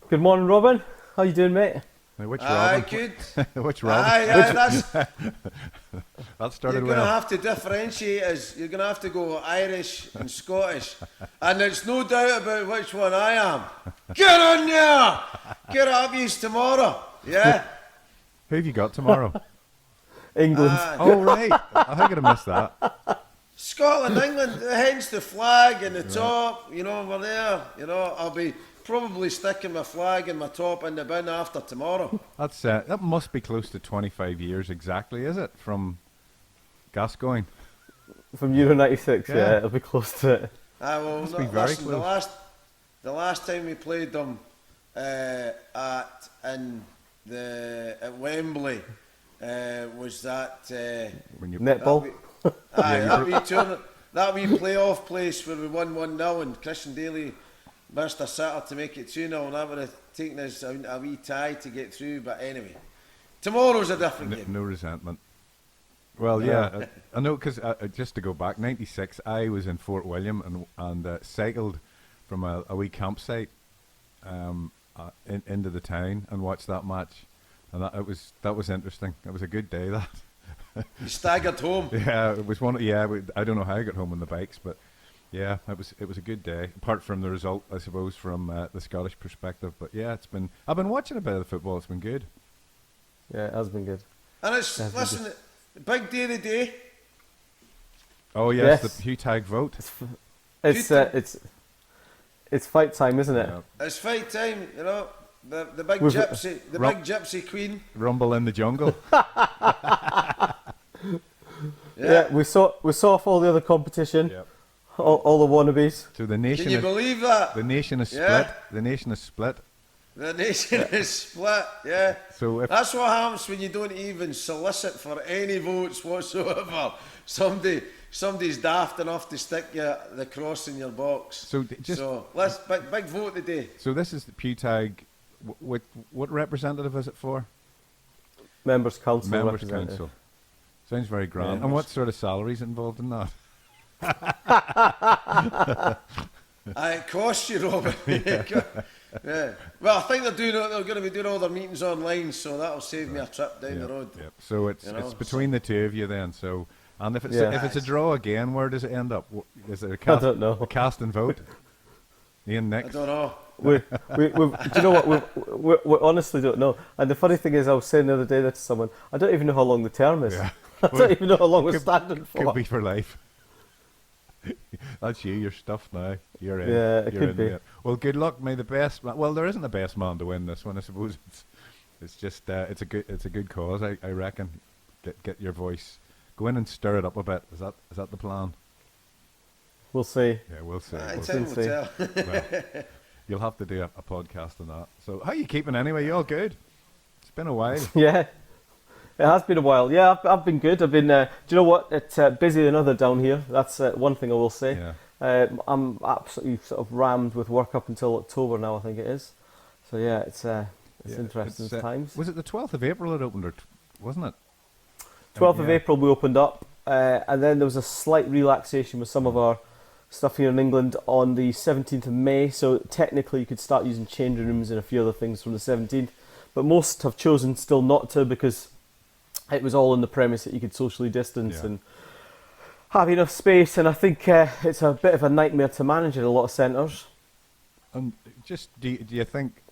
Good morning, Robin. How you doing, mate? Now, which Robin? Good. Which Robin? That started you're going to well. have to differentiate us. You're going to have to go Irish and Scottish. And there's no doubt about which one I am. Get on there! Get up yous tomorrow. Yeah? Who have you got tomorrow? England. Oh, right. I think I missed that. Scotland, England, hence the flag and the top. You know, we're there. You know, I'll be probably sticking my flag and my top in the bin after tomorrow. That must be close to 25 years exactly, is it? From Gascoigne. From Euro 96, Yeah. yeah, it'll be close to it. Well, Must be very listen, close. the last time we played them at Wembley was that When you Netball. that wee playoff place where we won 1-0 and Christian Daly missed a sitter to make it 2-0, and that would have taken us a wee tie to get through. But anyway, tomorrow's a different game. No resentment. Well, yeah, I know, because just to go back, 96, I was in Fort William and cycled from a wee campsite into the town and watched that match, and that was interesting. It was a good day, that. You staggered home. Yeah, it was one. Yeah, I don't know how I got home on the bikes, but yeah, it was a good day. Apart from the result, I suppose, from the Scottish perspective. But yeah, I've been watching a bit of the football. It's been good. Yeah, it has been good. And listen, big day of the day. Oh yes, Yes. the Hugh Tag vote. It's fight time, isn't it? Yeah. It's fight time, you know. The big We've- gypsy, the big gypsy queen. Rumble in the jungle. Yeah, we saw off all the other competition, Yep. all the wannabes. So the Can nation you is, believe that? the nation is split. Yeah. The nation is split. The nation is split, yeah. So if That's what happens when you don't even solicit for any votes whatsoever. Somebody's daft enough to stick the cross in your box. So let's big vote today. so this is the Hugh Tag. What representative is it for? Members' Council Members' representative. Council. Sounds very grand. And what sort of salaries involved in that? It costs you, Robin. Yeah. Well, I think they're going to be doing all their meetings online, so that'll save me a trip down the road. Yep. So it's You know, it's between the two of you then. So, and if it's Yeah. if it's a draw again, where does it end up? Is it a I cast, don't know. a cast and vote? Ian I next. don't know. Do you know what? We honestly don't know. And the funny thing is, I was saying the other day that to someone, I don't even know how long the term is. Yeah. I don't even know how long we're standing for. Could be for life. That's you. You're stuffed now. You're in. Yeah, it You're could in be. it. Well, good luck. May the best. Well, there isn't a best man to win this one. I suppose it's just it's a good cause. I reckon. Get your voice. Go in and stir it up a bit. Is that the plan? We'll see. Yeah, we'll see. Time We'll will see. tell. Well, you'll have to do a podcast on that. So, how are you keeping anyway? You all good? It's been a while. Yeah, it has been a while. Yeah, I've been good. I've been. Do you know what? It's busier than other down here. That's one thing I will say. Yeah. I'm absolutely sort of rammed with work up until October now. I think it is. So yeah, it's Yeah, interesting it's, times. Was it the 12th of April it opened, or wasn't it? 12th of Yeah. April we opened up, and then there was a slight relaxation with some of our stuff here in England on the 17th of May. So technically you could start using changing rooms and a few other things from the 17th, but most have chosen still not to because it was all in the premise that you could socially distance Yeah. and have enough space. And I think it's a bit of a nightmare to manage at a lot of centres. And just do you think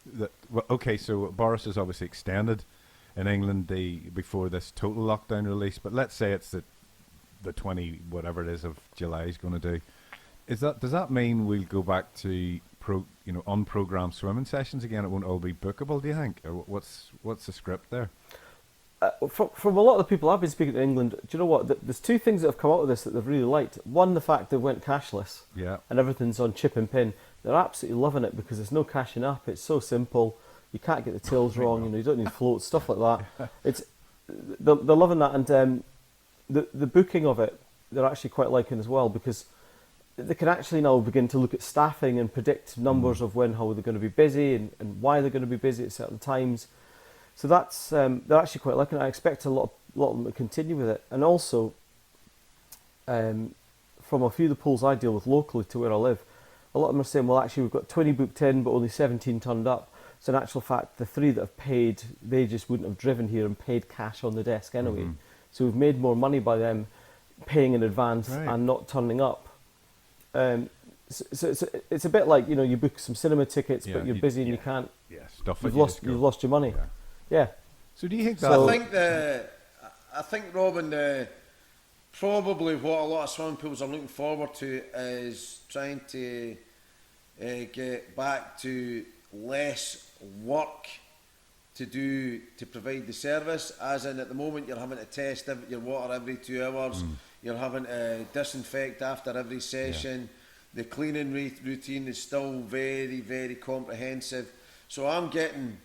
that? Well, okay, so Boris has obviously extended in England before this total lockdown release, but let's say it's the 20 whatever it is of July is going to do. Does that mean we'll go back to unprogrammed swimming sessions again? It won't all be bookable, do you think? Or what's the script there? From a lot of the people I've been speaking to in England, do you know what? There's two things that have come out of this that they've really liked. One, the fact they went cashless. Yeah. And everything's on chip and pin. They're absolutely loving it because there's no cashing up. It's so simple. You can't get the tills wrong. You don't need floats, stuff like that. They're loving that, and the booking of it they're actually quite liking as well because they can actually now begin to look at staffing and predict numbers of how they're going to be busy and why they're going to be busy at certain times. So that's they're actually quite liking it. I expect a lot of them to continue with it, and also from a few of the pools I deal with locally to where I live, a lot of them are saying, well, actually, we've got 20 booked in, but only 17 turned up. So in actual fact, the 3 that have paid, they just wouldn't have driven here and paid cash on the desk anyway. Mm-hmm. So we've made more money by them paying in advance and not turning up. So it's a bit like, you know, you book some cinema tickets, but you're busy and you can't. Yeah, stuff. You've lost your money. Yeah. So do you think that? I think Robin, probably what a lot of swimming pools are looking forward to is trying to get back to less work to do to provide the service. As in, at the moment, you're having to test your water every 2 hours. You're having to disinfect after every session. The cleaning routine is still very, very comprehensive. So I'm getting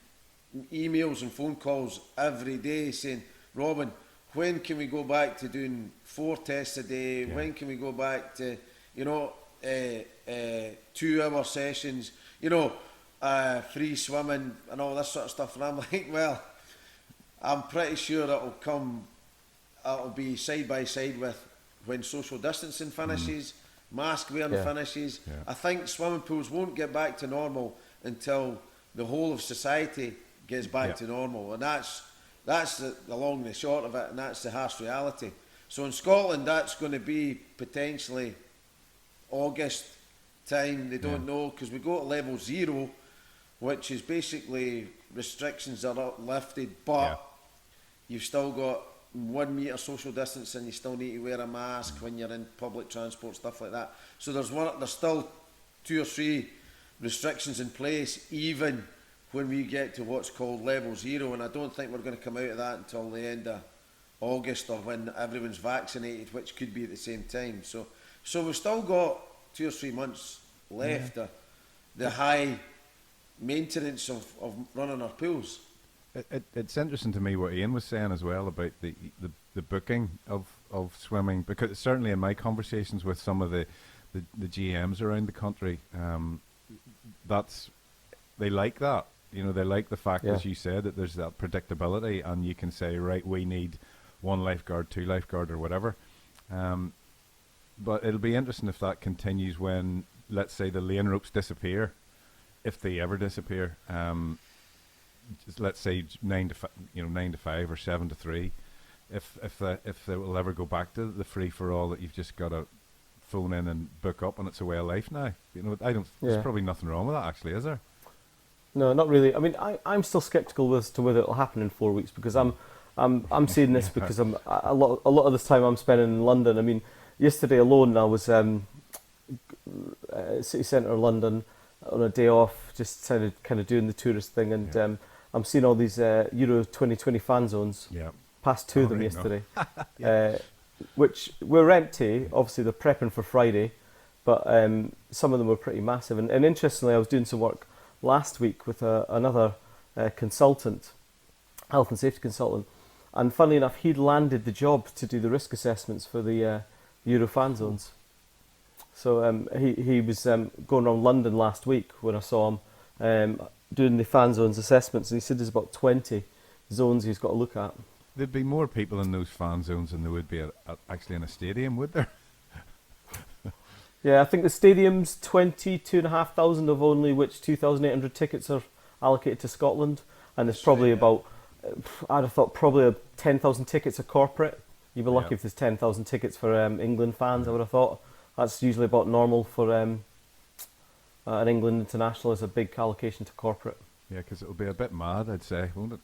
emails and phone calls every day saying, Robin, when can we go back to doing 4 tests a day? When can we go back to, 2-hour sessions? Free swimming and all this sort of stuff. And I'm like, well, I'm pretty sure it'll be side by side with when social distancing finishes, mask wearing finishes. I think swimming pools won't get back to normal until the whole of society gets back to normal. And that's the long and the short of it, and that's the harsh reality. So in Scotland, that's going to be potentially August time. They don't know, because we go to level 0, which is basically restrictions are lifted, but you've still got 1 metre social distancing. You still need to wear a mask when you're in public transport, stuff like that. So there's still 2 or 3 restrictions in place, even when we get to what's called level 0, and I don't think we're going to come out of that until the end of August, or when everyone's vaccinated, which could be at the same time. So we've still got 2 or 3 months left. The high maintenance of running our pools. It's interesting to me what Ian was saying as well about the booking of swimming, because certainly in my conversations with some of the GMs around the country, they like that. They like the fact, as you said, that there's that predictability, and you can say, right, we need 1 lifeguard, 2 lifeguard, or whatever. But it'll be interesting if that continues when, let's say, the lane ropes disappear, if they ever disappear. Let's say 9 to 5 or 7 to 3. If they will ever go back to the free for all, that you've just got to phone in and book up, and it's a way of life now. There's probably nothing wrong with that, actually, is there? No, not really. I mean, I'm still sceptical as to whether it'll happen in 4 weeks, because I'm saying this because I'm a lot of this time I'm spending in London. I mean, yesterday alone I was city centre London on a day off, just kind of doing the tourist thing, and I'm seeing all these Euro 2020 fan zones. Passed 2 of them yesterday, which were empty. Obviously, they're prepping for Friday, but some of them were pretty massive. And interestingly, I was doing some work last week with another consultant, health and safety consultant, and funnily enough, he'd landed the job to do the risk assessments for the Euro fan zones. So he was going around London last week when I saw him doing the fan zones assessments, and he said there's about 20 zones he's got to look at. There'd be more people in those fan zones than there would be actually in a stadium, would there? Yeah, I think the stadium's 22,500 of only which 2,800 tickets are allocated to Scotland, and there's probably about, I'd have thought probably 10,000 tickets are corporate. You'd be lucky if there's 10,000 tickets for England fans, I would have thought. That's usually about normal for an England international, is a big allocation to corporate. Yeah, because it'll be a bit mad, I'd say, won't it?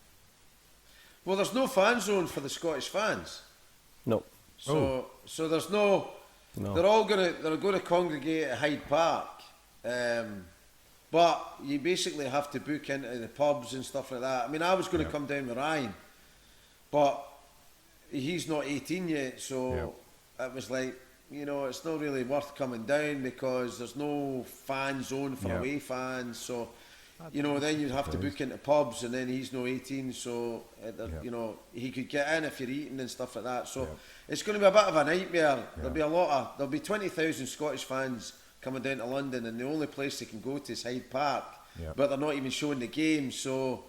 Well, there's no fan zone for the Scottish fans. No. So there's no. They're all going to congregate at Hyde Park, but you basically have to book into the pubs and stuff like that. I mean, I was going to come down with Ryan, but he's not 18 yet, so it was like, it's not really worth coming down because there's no fan zone for away fans. So, then you'd have to book into pubs, and then he's no 18, so he could get in if you're eating and stuff like that. So it's going to be a bit of a nightmare. There'll be 20,000 Scottish fans coming down to London, and the only place they can go to is Hyde Park. But they're not even showing the game, so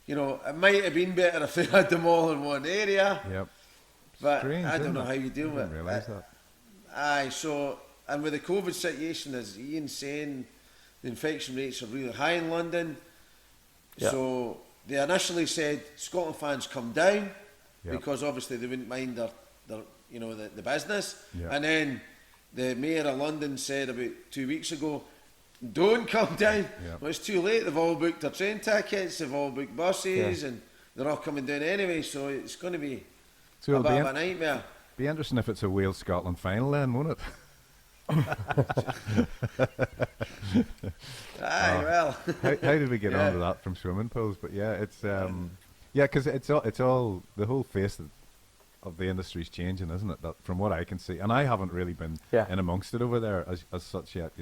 it might have been better if they had them all in one area. But strange, I don't know how you deal with it. Realise that. Aye, so and with the COVID situation, as Ian's saying, the infection rates are really high in London. Yeah. So they initially said Scotland fans come down Yeah. because obviously they wouldn't mind their the business. Yeah. And then the Mayor of London said about 2 weeks ago, don't come down. Yeah. Well, it's too late. They've all booked their train tickets, they've all booked buses, Yeah. and they're all coming down anyway. So it's going to be So a it'll bit be, of a nightmare. be interesting if it's a Wales-Scotland final then, won't it? Aye, well. How did we get Yeah. onto that from swimming pools? But yeah, it's because it's all the whole face of the industry's changing, isn't it? That from what I can see, and I haven't really been Yeah. in amongst it over there as such yet.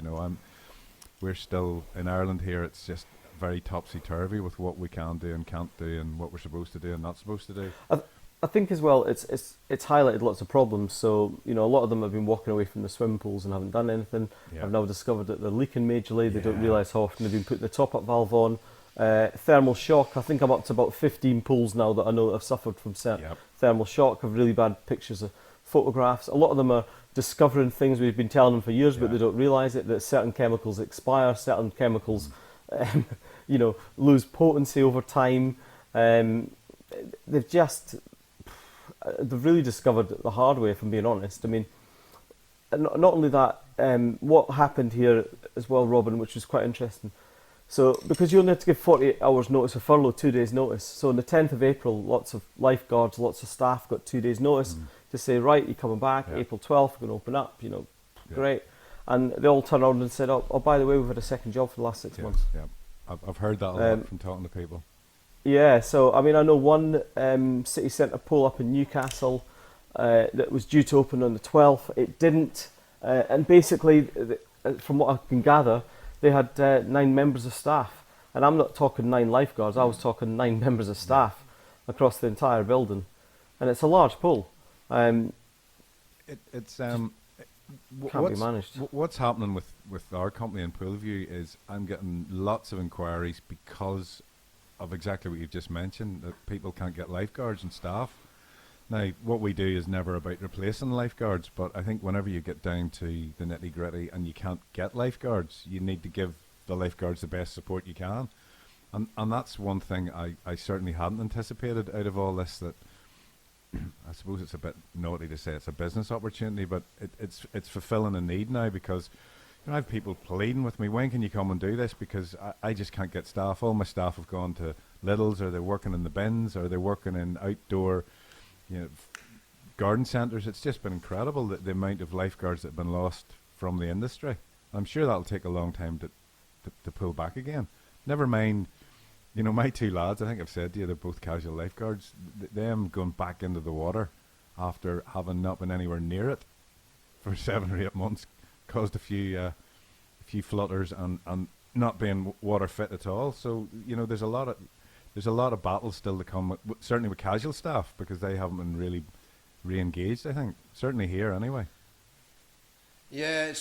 We're still in Ireland here. It's just very topsy turvy with what we can do and can't do, and what we're supposed to do and not supposed to do. I think as well, it's highlighted lots of problems. So a lot of them have been walking away from the swimming pools and haven't done anything. Yeah. I've now discovered that they're leaking majorly. They don't Yeah. realise how often they've been putting the top-up valve on. Thermal shock. I think I'm up to about 15 pools now that I know have suffered from Yep. thermal shock. Have really bad pictures of photographs. A lot of them are discovering things we've been telling them for years, but Yeah. they don't realise it. That certain chemicals expire. Certain chemicals, lose potency over time. They've really discovered it the hard way, if I'm being honest. I mean, not only that, what happened here as well, Robin, which was quite interesting. So, because you only have to give 48 hours notice of furlough, 2 days notice. So on the 10th of April, lots of lifeguards, lots of staff got 2 days notice to say, right, you're coming back, Yeah. April 12th, we're going to open up, Yeah. great. And they all turned around and said, oh, by the way, we've had a second job for the last 6 months. Yeah. I've heard that a lot from talking to people. Yeah, so I mean, I know one city centre pool up in Newcastle that was due to open on the 12th. It didn't, and basically, from what I can gather, they had 9 members of staff, and I'm not talking 9 lifeguards. I was talking 9 members of staff across the entire building, and it's a large pool. It's Can't be managed. What's happening with our company in Poolview is I'm getting lots of inquiries because of exactly what you've just mentioned, that people can't get lifeguards and staff. Now, what we do is never about replacing lifeguards, but I think whenever you get down to the nitty-gritty and you can't get lifeguards, you need to give the lifeguards the best support you can. And that's one thing I certainly hadn't anticipated out of all this, that I suppose it's a bit naughty to say it's a business opportunity, but it's fulfilling a need now, because I have people pleading with me, when can you come and do this? Because I just can't get staff. All my staff have gone to Lidl's, or they're working in the bins, or they're working in outdoor garden centres. It's just been incredible, the amount of lifeguards that have been lost from the industry. I'm sure that'll take a long time to pull back again. Never mind, my 2 lads, I think I've said to you, they're both casual lifeguards. Them going back into the water after having not been anywhere near it for 7 or 8 months caused a few flutters and not being water fit at all. So there's a lot of battles still to come, certainly with casual staff, because they haven't been really re-engaged, I think, certainly here anyway. Yeah,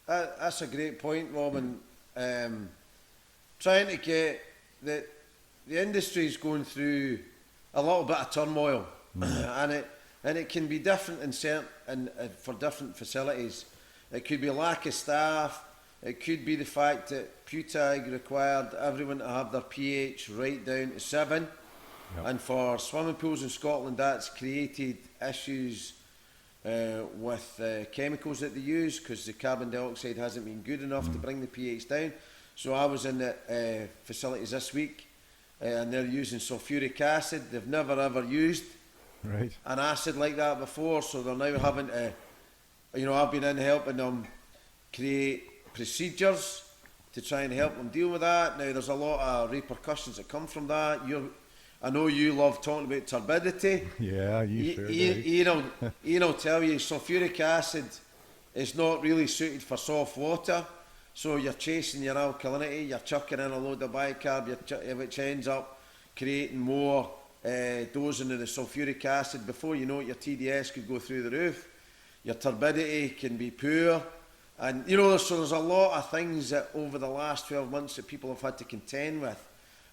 that's a great point, Robin. Trying to get the industry's going through a little bit of turmoil, and it can be different in certain for different facilities. It could be lack of staff. It could be the fact that Pewtag required everyone to have their pH right down to 7. Yep. And for swimming pools in Scotland, that's created issues with chemicals that they use, because the carbon dioxide hasn't been good enough to bring the pH down. So I was in the facilities this week, and they're using sulfuric acid. They've never ever used Right. an acid like that before, so they're now having to, I've been in helping them create procedures to try and help them deal with that. Now, there's a lot of repercussions that come from that. I know you love talking about turbidity. Yeah, you sure do. Ian will tell you sulfuric acid is not really suited for soft water, so you're chasing your alkalinity, you're chucking in a load of bicarb, which ends up creating more dosing of the sulfuric acid. Before you know it, your TDS could go through the roof, your turbidity can be poor, and so there's a lot of things that over the last 12 months that people have had to contend with,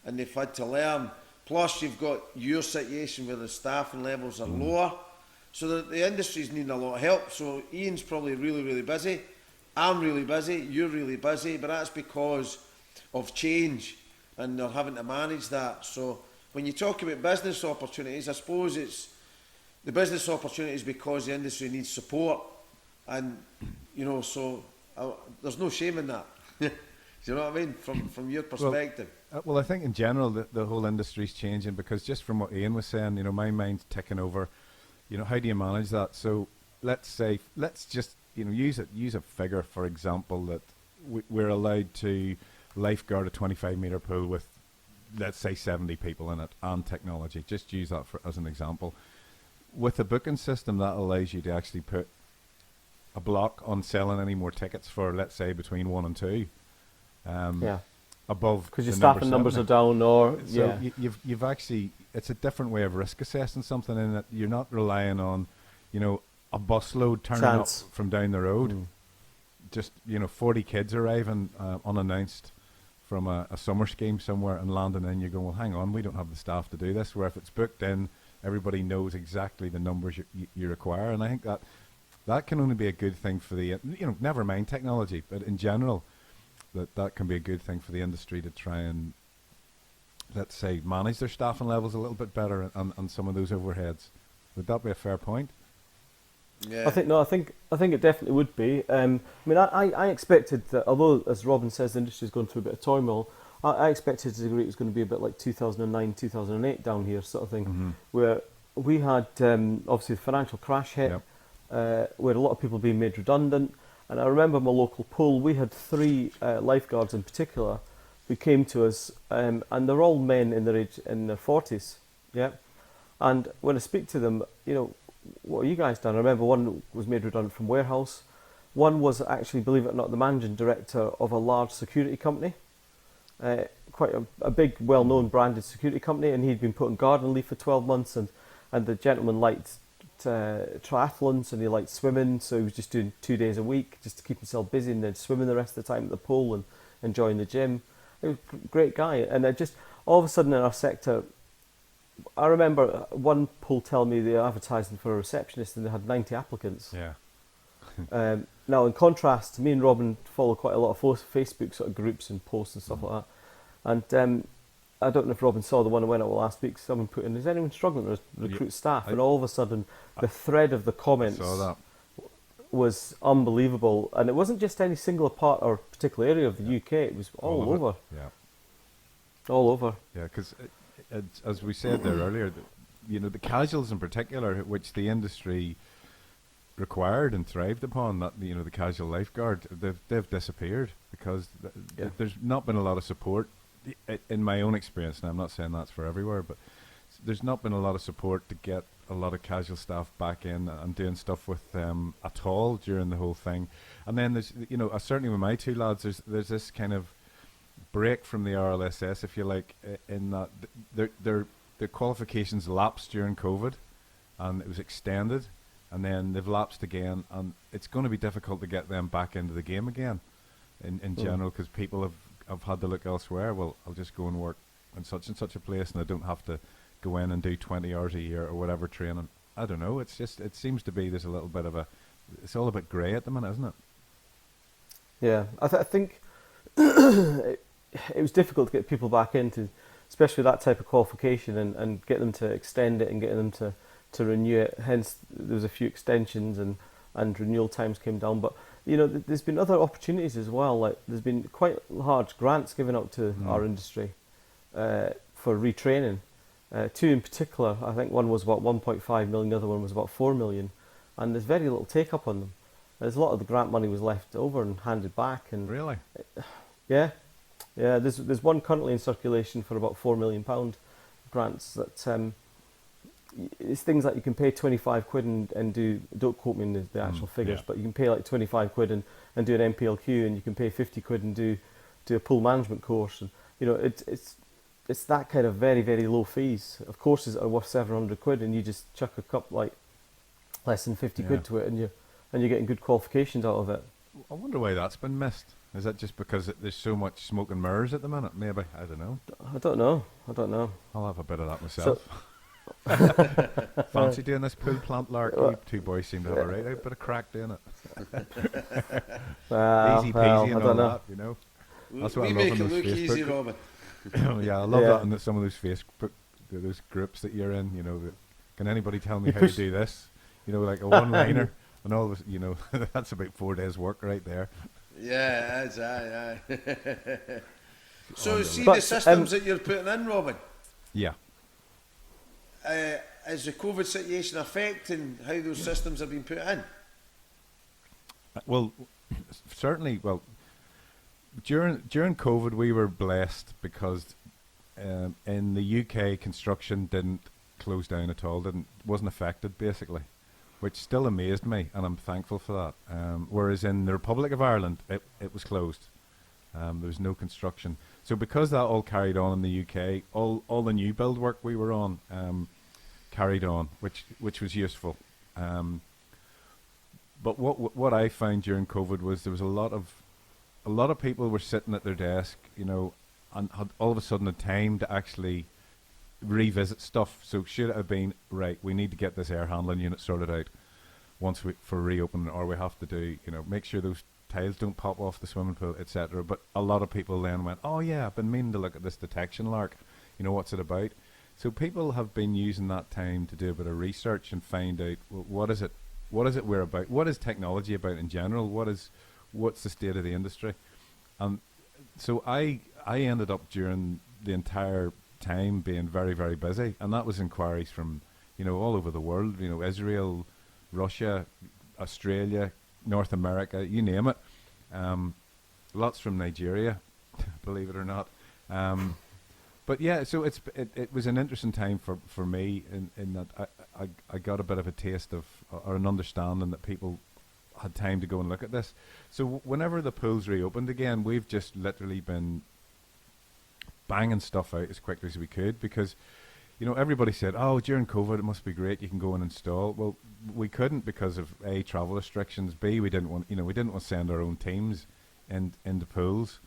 and they've had to learn. Plus, you've got your situation where the staffing levels are lower, So the industry's needing a lot of help. So Ian's probably really, really busy. I'm really busy. You're really busy. But that's because of change, and they're having to manage that. So when you talk about business opportunities, I suppose it's the business opportunities because the industry needs support, and so there's no shame in that. Do you know what I mean? From your perspective. Well, I think in general the whole industry's changing, because just from what Ian was saying, my mind's ticking over. How do you manage that? So let's just use a figure, for example, that we're allowed to lifeguard a 25-metre pool with, let's say, 70 people in it and technology. Just use that as an example. With a booking system, that allows you to actually put a block on selling any more tickets for, let's say, between 1 and 2. Above, because your staffing numbers are down, or so you've actually, it's a different way of risk assessing something, in that you're not relying on a busload turning up from down the road. Just 40 kids arriving unannounced from a summer scheme somewhere and landing in. You're going, well, hang on, we don't have the staff to do this. Where if it's booked in, everybody knows exactly the numbers you require, and I think that can only be a good thing for the never mind technology, but in general. That can be a good thing for the industry to try and, let's say, manage their staffing levels a little bit better on some of those overheads. Would that be a fair point? Yeah. I think it definitely would be. I expected that, although, as Robin says, the industry's going through a bit of turmoil, I expected to a degree it was going to be a bit like 2009, 2008 down here, sort of thing, where we had obviously the financial crash hit, where a lot of people being made redundant. And I remember my local pool, we had 3 lifeguards in particular who came to us, and they're all men in their 40s, yeah. And when I speak to them, what are you guys done? I remember one was made redundant from warehouse. One was actually, believe it or not, the managing director of a large security company, quite a big, well-known branded security company, and he'd been put on garden leave for 12 months, and the gentleman liked triathlons, and he liked swimming, so he was just doing 2 days a week just to keep himself busy, and then swimming the rest of the time at the pool and enjoying the gym. He was a great guy, and just all of a sudden in our sector, I remember one pool telling me they were advertising for a receptionist and they had 90 applicants. Yeah. Now, in contrast, me and Robin follow quite a lot of Facebook sort of groups and posts and stuff like that, and I don't know if Robin saw the one that went out last week. Someone put in, is anyone struggling to recruit staff? And all of a sudden, the thread of the comments was unbelievable. And it wasn't just any single part or particular area of the UK. It was all over. Yeah. All over. Yeah, because as we said there earlier, the casuals in particular, which the industry required and thrived upon, that the casual lifeguard, they've disappeared because there's not been a lot of support. In my own experience, and I'm not saying that's for everywhere, but there's not been a lot of support to get a lot of casual staff back in and doing stuff with them at all during the whole thing. And then there's, certainly with my 2 lads, there's this kind of break from the RLSS, if you like, in that their qualifications lapsed during COVID, and it was extended, and then they've lapsed again, and it's going to be difficult to get them back into the game again, in general, because people have had to look elsewhere. Well, I'll just go and work in such and such a place, and I don't have to go in and do 20 hours a year or whatever training. I don't know. It's just, it seems to be there's a little bit of it's all a bit grey at the minute, isn't it? Yeah, I think it was difficult to get people back into, especially that type of qualification, and get them to extend it and get them to renew it. Hence, there was a few extensions and renewal times came down. But there's been other opportunities as well. Like there's been quite large grants given out to our industry for retraining. 2 in particular, I think one was about 1.5 million, the other one was about 4 million, and there's very little take up on them. There's a lot of the grant money was left over and handed back. And really, yeah. There's one currently in circulation for about £4 million grants that. It's things like you can pay 25 quid and do, don't quote me in the actual figures, but you can pay like 25 quid and do an MPLQ, and you can pay 50 quid and do a pool management course. And it's that kind of very, very low fees. Of courses that are worth 700 quid, and you just chuck a cup like less than 50 quid to it, and you're getting good qualifications out of it. I wonder why that's been missed. Is that just because there's so much smoke and mirrors at the minute? Maybe, I don't know. I don't know. I'll have a bit of that myself. Fancy doing this pool plant lark? You two boys seem to have a right out bit of crack doing it. Easy peasy and all that, you know. That's what We I love make on it those look easy, Facebook. Robin. Yeah, I love that on some of those Facebook, those groups that you're in. You know, can anybody tell me how to do this? You know, like a one-liner and all this. You know, that's about 4 days' work right there. Yeah, that's aye. So, see But, the systems that you're putting in, Robin. Yeah. Is the COVID situation affecting how those systems have been put in? Well, certainly. Well, during COVID, we were blessed because in the UK, construction didn't close down at all. Wasn't affected basically, which still amazed me, and I'm thankful for that. Whereas in the Republic of Ireland, it was closed. There was no construction. So because that all carried on in the UK, all the new build work we were on carried on, which was useful. But what I found during COVID was there was a lot of people were sitting at their desk, you know, and had all of a sudden a time to actually revisit stuff. So should it have been, right, we need to get this air handling unit sorted out for reopening, or we have to do, you know, make sure those tiles don't pop off the swimming pool, etc. But a lot of people then went, oh yeah, I've been meaning to look at this detection lark, you know, what's it about? So people have been using that time to do a bit of research and find out, well, what is it we're about? What is technology about in general? What's the state of the industry? So I ended up during the entire time being very, very busy, and that was inquiries from, you know, all over the world, you know, Israel, Russia, Australia, North America, you name it. Lots from Nigeria, believe it or not. But yeah, so it was an interesting time for me in that I got a bit of a taste of, or an understanding that people had time to go and look at this. So whenever the pools reopened again, we've just literally been banging stuff out as quickly as we could, because, you know, everybody said, oh, during COVID it must be great, you can go and install. Well, we couldn't because of A, travel restrictions, B, we didn't want to send our own teams into pools,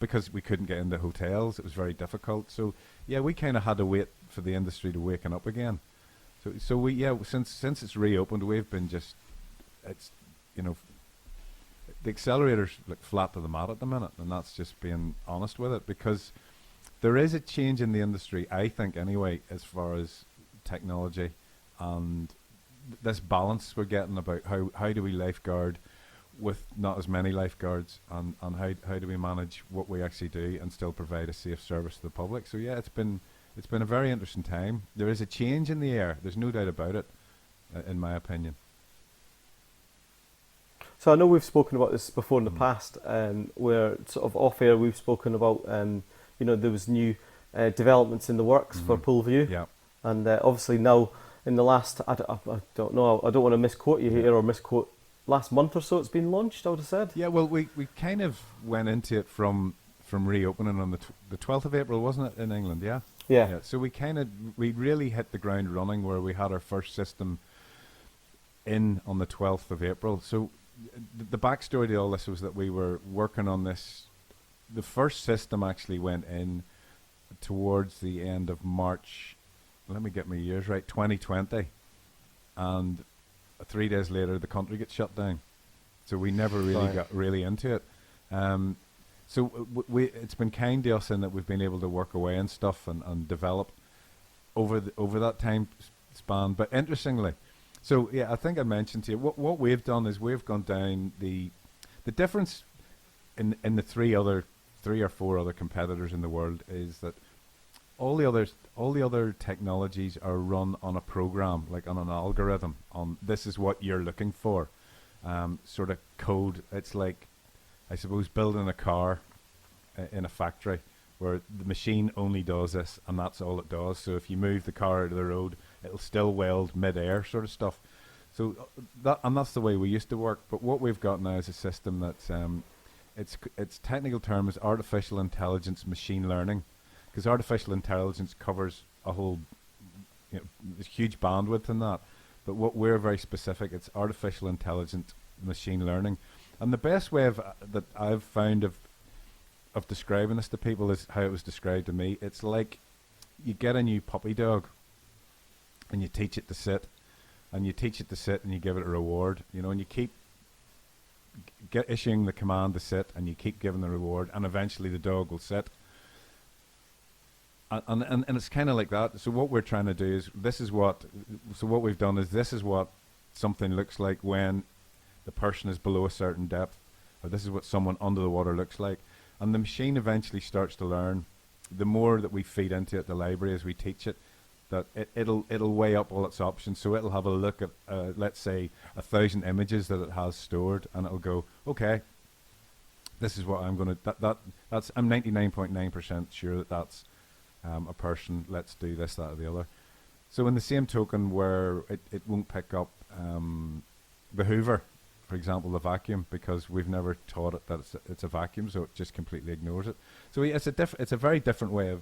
because we couldn't get into hotels. It was very difficult. So yeah, we kind of had to wait for the industry to waken up again. So we, yeah, since it's reopened, we've been it's, you know, the accelerator's like flat to the mat at the minute, and that's just being honest with it, because there is a change in the industry, I think anyway, as far as technology and this balance we're getting about how do we lifeguard with not as many lifeguards, and how do we manage what we actually do and still provide a safe service to the public. So yeah, it's been a very interesting time. There is a change in the air, there's no doubt about it, in my opinion. So I know we've spoken about this before in the past, where sort of off air we've spoken about, you know, there was new developments in the works for Poolview, Yeah. and obviously now in the last, I don't know, I don't want to misquote you here or misquote, last month or so it's been launched, I would have said. Yeah, well, we kind of went into it from reopening on the 12th of April, wasn't it, in England? Yeah. Yeah. So we really hit the ground running, where we had our first system in on the 12th of April. So the backstory to all this was that we were working on this. The first system actually went in towards the end of March, let me get my years right, 2020, and 3 days later the country gets shut down. So we never really got really into it. So it's been kind to us in that we've been able to work away and stuff and develop over that time span. But interestingly, so yeah, I think I mentioned to you what we've done is we've gone down the difference in the three or four other competitors in the world is that all the other technologies are run on a program, like on an algorithm, on this is what you're looking for, sort of code. It's like, I suppose, building a car in a factory where the machine only does this and that's all it does. So if you move the car out of the road, it'll still weld mid-air, sort of stuff. So that's the way we used to work. But what we've got now is a system that's its technical term is artificial intelligence machine learning, because artificial intelligence covers a whole, you know, there's huge bandwidth in that. But what we're very specific, it's artificial intelligence machine learning. And the best way that I've found of describing this to people is how it was described to me. It's like you get a new puppy dog, and you teach it to sit, and you teach it to sit, and you give it a reward, and you keep issuing the command to sit, and you keep giving the reward, and eventually the dog will sit. And it's kind of like that. So what we're trying to do is what we've done is this is what something looks like when the person is below a certain depth, or this is what someone under the water looks like. And the machine eventually starts to learn. The more that we feed into it, the library, as we teach it, that it'll weigh up all its options. So it'll have a look at, let's say, 1,000 images that it has stored, and it'll go, okay, this is what I'm going to. That's I'm 99.9% sure that that's a person. Let's do this, that, or the other. So in the same token, where it won't pick up the Hoover, for example, the vacuum, because we've never taught it that it's a vacuum, so it just completely ignores it. So it's a very different way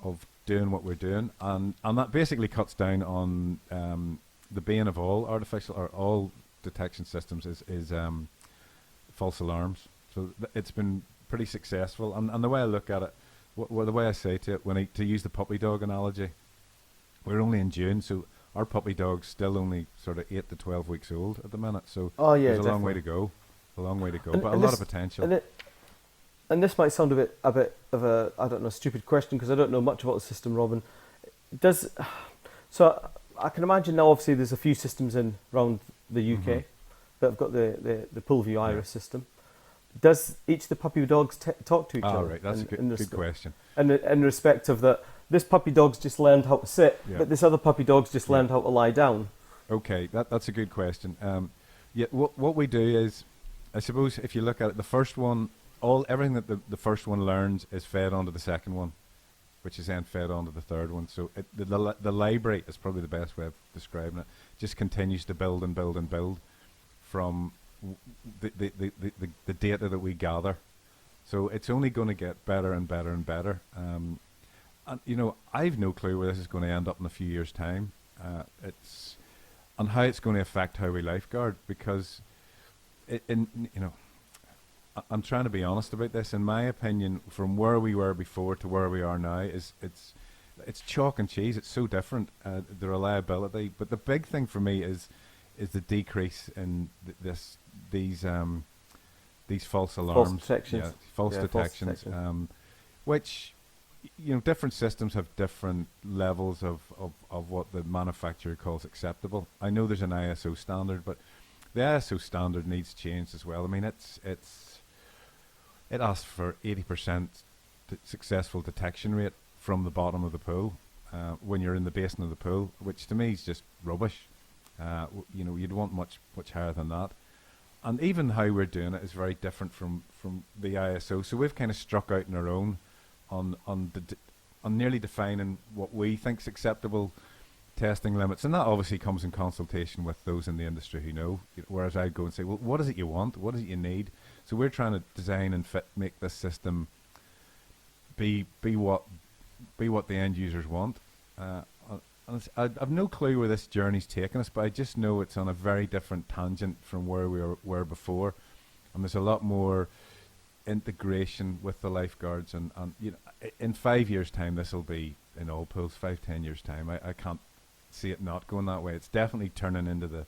of doing what we're doing, and that basically cuts down on the bane of all artificial or all detection systems is false alarms. So it's been pretty successful, and the way I look at it, the way I say to it, to use the puppy dog analogy, we're only in June, so our puppy dog's still only sort of 8 to 12 weeks old at the minute, so there's a long way to go. But a lot of potential. And this might sound a bit of a, I don't know, stupid question, because I don't know much about the system, Robin. So I can imagine now, obviously, there's a few systems around the UK that have got the Poolview Iris system. Does each of the puppy dogs talk to each other? Right, that's a good question. And in respect of that, this puppy dog's just learned how to sit, but this other puppy dog's just learned how to lie down. Okay, that's a good question. What we do is, I suppose, if you look at it, the first one, everything that the first one learns is fed onto the second one, which is then fed onto the third one. So the library is probably the best way of describing it. Just continues to build and build and build from the data that we gather. So it's only going to get better and better and better. And I've no clue where this is going to end up in a few years' time. And how it's going to affect how we lifeguard, because I'm trying to be honest about this. In my opinion, from where we were before to where we are now, it's chalk and cheese. It's so different, the reliability. But the big thing for me is the decrease in these false alarms, false detections, which different systems have different levels of what the manufacturer calls acceptable. I know there's an ISO standard, but the ISO standard needs changed as well. I mean, it asks for 80% successful detection rate from the bottom of the pool when you're in the basin of the pool, which to me is just rubbish. You'd want much higher than that. And even how we're doing it is very different from the ISO. So we've kind of struck out on our own on nearly defining what we think's acceptable testing limits, and that obviously comes in consultation with those in the industry who know. Whereas I'd go and say, well, what is it you want? What is it you need? So we're trying to design and make this system be what the end users want. I've no clue where this journey's taken us, but I just know it's on a very different tangent from where we were before, and there's a lot more integration with the lifeguards, and in 5 years' time this will be in all pools. 5-10 years' time, I can't see it not going that way. It's definitely turning into the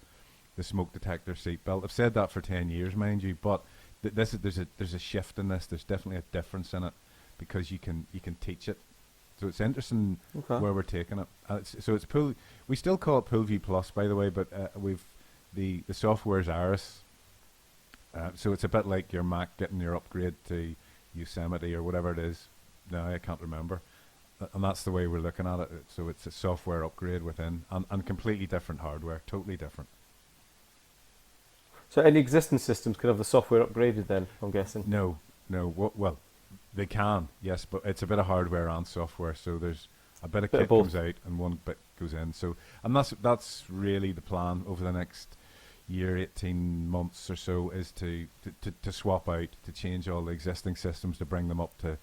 smoke detector seatbelt. I've said that for 10 years, mind you, but there's a shift in this. There's definitely a difference in it, because you can teach it. So it's interesting where we're taking it. So it's Pool. We still call it Poolview Plus, by the way, but we've the software's Iris. So it's a bit like your Mac getting your upgrade to Yosemite or whatever it is. Now I can't remember, and that's the way we're looking at it. So it's a software upgrade within, and completely different hardware, totally different. So any existing systems could have the software upgraded then, I'm guessing? No. Well, they can, yes, but it's a bit of hardware and software. So there's a bit of kit comes out and one bit goes in. So, and that's really the plan over the next year, 18 months or so, is to swap out, to change all the existing systems, to bring them up to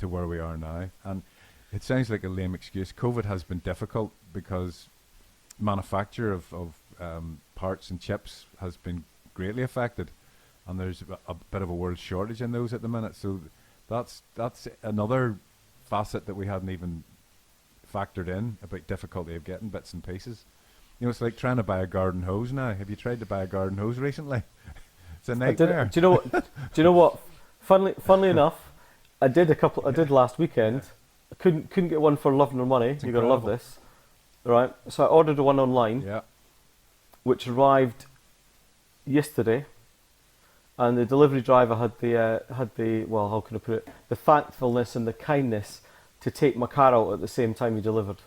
where we are now. And it sounds like a lame excuse. COVID has been difficult because manufacture of parts and chips has been greatly affected, and there's a bit of a world shortage in those at the minute. So that's another facet that we hadn't even factored in about difficulty of getting bits and pieces. You know, it's like trying to buy a garden hose now. Have you tried to buy a garden hose recently? It's a nightmare. Do you know what? Funnily enough, I did last weekend. I couldn't get one for love nor money. You're gonna love this, right? So I ordered one online, which arrived yesterday, and the delivery driver had the well, how can I put it? The thankfulness and the kindness to take my car out at the same time he delivered.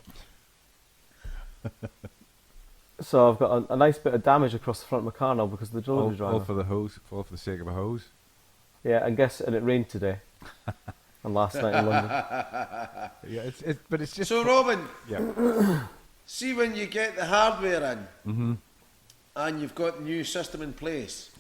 So I've got a nice bit of damage across the front of my car now because of the delivery driver. All for the hose, all for the sake of a hose. Yeah, and it rained today. And last night in London. Yeah, but it's just... So Robin, yeah. see when you get the hardware in, and you've got the new system in place,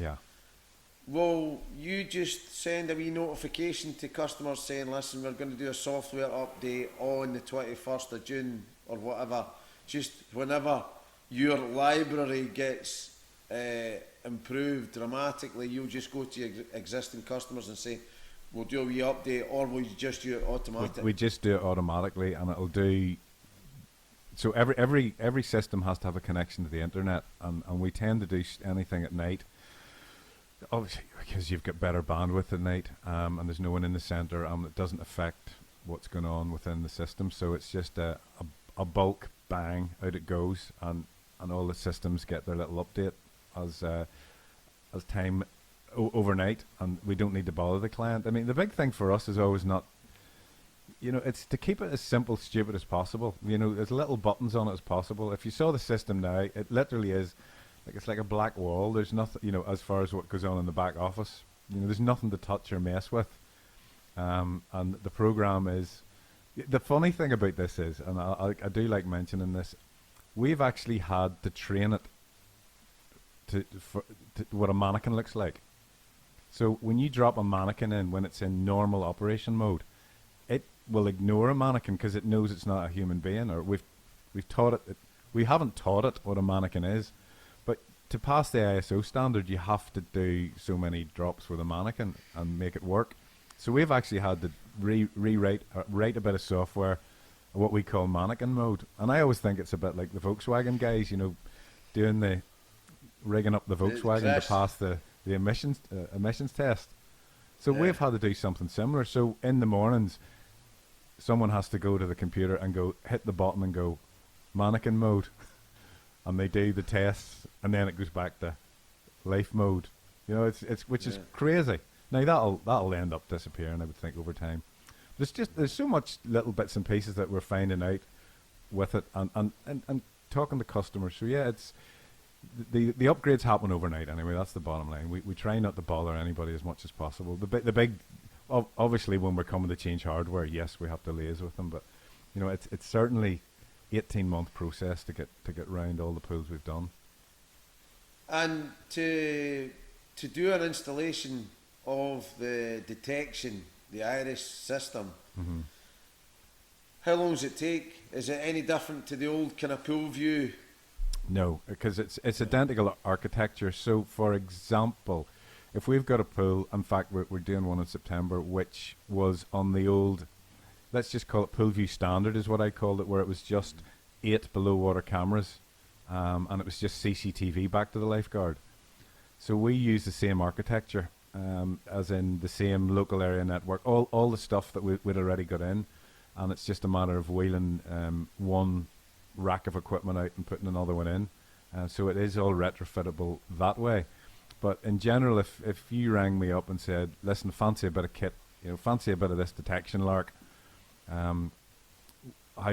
will you just send a wee notification to customers saying, listen, we're going to do a software update on the 21st of June or whatever, just whenever your library gets improved dramatically, you'll just go to your existing customers and say, we'll do a wee update, or will you just do it automatically? We just do it automatically, and it'll do... So every system has to have a connection to the internet, and we tend to do anything at night, obviously because you've got better bandwidth at night, and there's no one in the centre, and it doesn't affect what's going on within the system. So it's just a bulk bang, out it goes, and all the systems get their little update as time overnight, and we don't need to bother the client. I mean, the big thing for us is always not, you know, it's to keep it as simple, stupid as possible. You know, as little buttons on it as possible. If you saw the system now, it literally is like, it's like a black wall. There's nothing, you know, as far as what goes on in the back office. You know, there's nothing to touch or mess with. And the program is, the funny thing about this is, and I do like mentioning this, we've actually had to train it to what a mannequin looks like. So when you drop a mannequin in, when it's in normal operation mode, it will ignore a mannequin because it knows it's not a human being. Or we've taught it. We haven't taught it what a mannequin is, but to pass the ISO standard, you have to do so many drops with a mannequin and make it work. So we've actually had to write a bit of software, what we call mannequin mode. And I always think it's a bit like the Volkswagen guys, you know, doing the rigging up the Volkswagen to pass the emissions test. So we've had to do something similar. So in the mornings, someone has to go to the computer and go hit the button and go mannequin mode, and they do the tests, and then it goes back to life mode. You know, it's which is crazy. Now that'll end up disappearing, I would think, over time. There's so much little bits and pieces that we're finding out with it, and talking to customers. So yeah, it's the upgrades happen overnight anyway. That's the bottom line. We try not to bother anybody as much as possible. The big obviously when we're coming to change hardware, yes, we have to liaise with them, but you know, it's certainly 18-month process to get round all the pools we've done. And to do an installation of the detection, the Iris system, how long does it take? Is it any different to the old kind of Poolview? No, because it's identical architecture. So, for example, if we've got a pool, in fact, we're doing one in September, which was on the old, let's just call it Poolview Standard, is what I called it, where it was just 8 below water cameras, and it was just CCTV back to the lifeguard. So we use the same architecture, as in the same local area network, all the stuff that we'd already got in, and it's just a matter of wheeling one rack of equipment out and putting another one in. So it is all retrofittable that way. But in general, if you rang me up and said, listen, fancy a bit of kit, you know, fancy a bit of this detection lark, how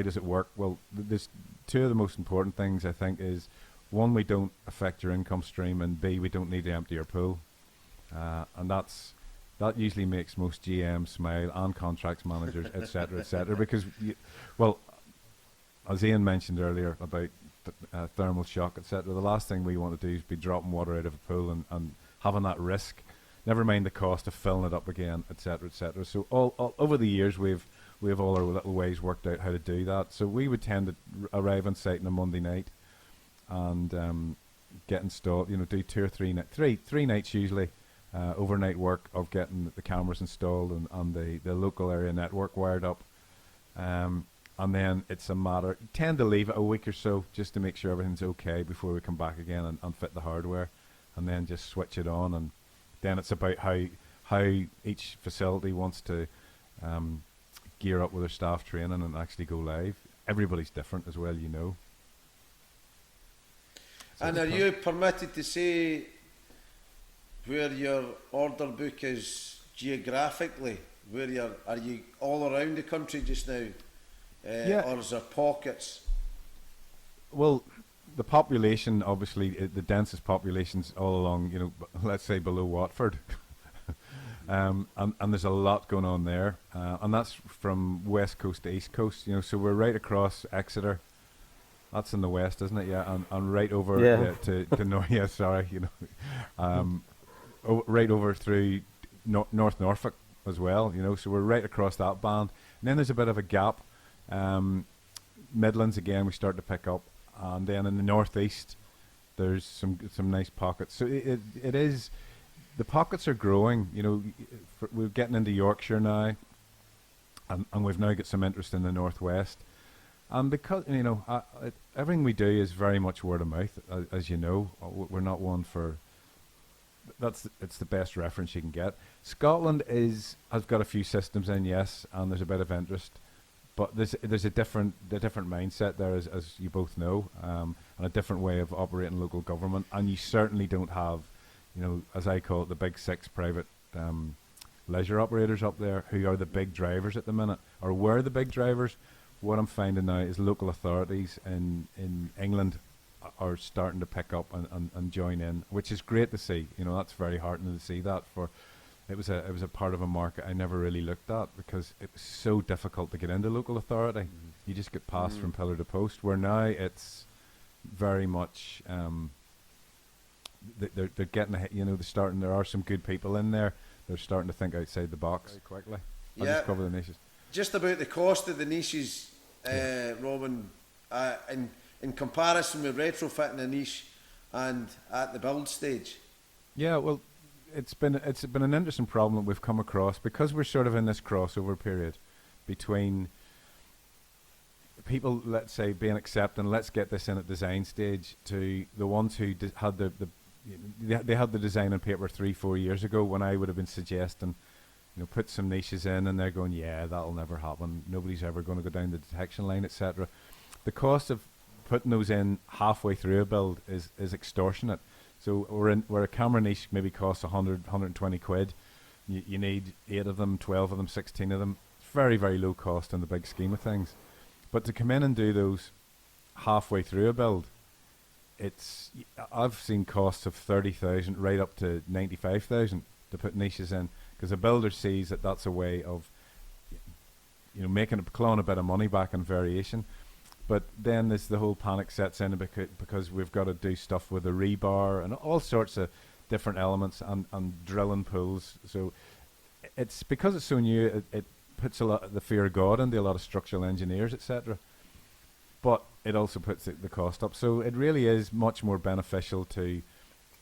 does it work? Well, there's two of the most important things, I think, is one, we don't affect your income stream, and B, we don't need to empty your pool. And that usually makes most GMs smile, and contracts managers, etc., because, well, as Ian mentioned earlier about thermal shock, etc., the last thing we want to do is be dropping water out of a pool and having that risk, never mind the cost of filling it up again, etc., etc. So all over the years, we've all our little ways worked out how to do that. So we would tend to arrive on site on a Monday night and get installed, you know, do 2 or 3 three nights usually, overnight work of getting the cameras installed and the local area network wired up. And and then it's a matter, tend to leave it a week or so just to make sure everything's okay before we come back again and fit the hardware, and then just switch it on, and then it's about how each facility wants to gear up with their staff training and actually go live. Everybody's different as well, you know. So and are you permitted to say where your order book is geographically? Are you all around the country just now? Yeah. Or is there pockets? Well, the population, obviously, the densest populations all along, you know, let's say below Watford. And there's a lot going on there. And that's from west coast to east coast, you know, so we're right across Exeter. That's in the west, isn't it? Yeah, and right over to north. Yeah, sorry, you know, right over through North Norfolk as well. You know, so we're right across that band. And then there's a bit of a gap. Midlands again, we start to pick up, and then in the northeast, there's some nice pockets. So it is, the pockets are growing. You know, we're getting into Yorkshire now, and we've now got some interest in the northwest. And because, you know, everything we do is very much word of mouth, as you know. We're not one for, it's the best reference you can get. Scotland has got a few systems in, yes, and there's a bit of interest, but there's a different mindset there, as you both know, and a different way of operating local government. And you certainly don't have, you know, as I call it, the big six private leisure operators up there who are the big drivers at the minute, or were the big drivers. What I'm finding now is local authorities in England are starting to pick up and join in, which is great to see. You know, that's very heartening to see that. It was a part of a market I never really looked at because it was so difficult to get into local authority. Mm-hmm. You just get passed from pillar to post. Where now it's very much they're getting ahead. You know, there are some good people in there. They're starting to think outside the box very quickly. I'll just cover the niches. Just about the cost of the niches, Robin, in comparison with retrofitting a niche and at the build stage. Yeah, well, it's been an interesting problem that we've come across because we're sort of in this crossover period between people, let's say, being accepting, let's get this in at design stage, to the ones who had they had the design on paper 3-4 years ago when I would have been suggesting, you know, put some niches in, and they're going, yeah, that'll never happen. Nobody's ever going to go down the detection line, etc. The cost of putting those in halfway through a build is extortionate. So where a camera niche maybe costs 100, 120 quid, you need 8 of them, 12 of them, 16 of them. It's very, very low cost in the big scheme of things. But to come in and do those halfway through a build, I've seen costs of 30,000 right up to 95,000 to put niches in, because a builder sees that that's a way of, you know, clawing a bit of money back on variation. But then there's the whole panic sets in because we've got to do stuff with the rebar and all sorts of different elements and drilling pools. So it's because it's so new, it puts a lot of the fear of God into a lot of structural engineers, etc. But it also puts the cost up. So it really is much more beneficial to